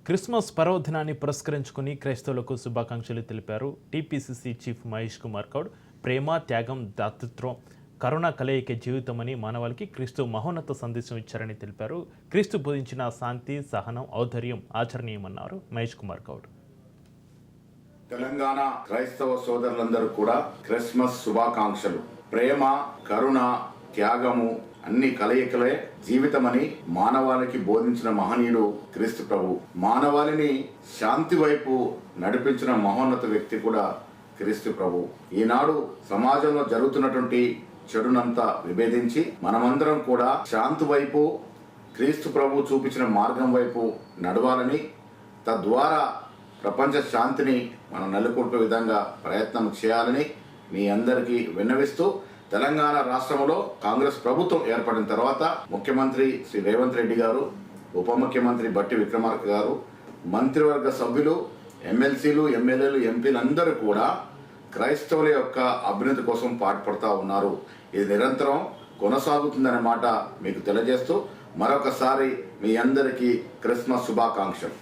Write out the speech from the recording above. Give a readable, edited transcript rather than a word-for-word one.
Christmas పర్వదినాన్ని పురస్కరించుకుని క్రైస్తవులకు శుభాకాంక్షలు తెలిపారు టీపీసీసీ చీఫ్ మహేష్ కుమార్ గౌడ్. ప్రేమ, త్యాగం, దాతృత్వం, కరుణ కలయిక జీవితమని మానవాళికి క్రీస్తు మహోన్నత సందేశం ఇచ్చారని తెలిపారు. క్రీస్తు బోధించిన శాంతి, సహనం, ఔదార్యం ఆచరణీయమన్నారు మహేష్ కుమార్ గౌడ్. తెలంగాణ క్రైస్తవ సోదరులందరూ కూడా క్రిస్మస్ శుభాకాంక్షలు. ప్రేమ, కరుణ, త్యాగము అన్ని కలయికలే జీవితమని మానవాళికి బోధించిన మహనీయుడు క్రీస్తు ప్రభు. మానవాళిని శాంతి వైపు నడిపించిన మహోన్నత వ్యక్తి కూడా క్రీస్తు ప్రభు. ఈనాడు సమాజంలో జరుగుతున్నటువంటి చెడునంతా విభేదించి మనమందరం కూడా శాంతి వైపు, క్రీస్తు ప్రభు చూపించిన మార్గం వైపు నడవాలని, తద్వారా ప్రపంచ శాంతిని మనం నెలకొల్పే విధంగా ప్రయత్నం చేయాలని మీ అందరికీ విన్నవిస్తూ, తెలంగాణ రాష్ట్రంలో కాంగ్రెస్ ప్రభుత్వం ఏర్పడిన తర్వాత ముఖ్యమంత్రి శ్రీ రేవంత్ రెడ్డి గారు, ఉప ముఖ్యమంత్రి బట్టి విక్రమార్క గారు, మంత్రివర్గ సభ్యులు, ఎమ్మెల్సీలు, ఎమ్మెల్యేలు, ఎంపీలు అందరూ కూడా క్రైస్తవుల యొక్క అభ్యున్నతి కోసం పాటుపడుతూ ఉన్నారు. ఇది నిరంతరం కొనసాగుతుందనే మాట మీకు తెలియజేస్తూ మరొకసారి మీ అందరికీ క్రిస్మస్ శుభాకాంక్షలు.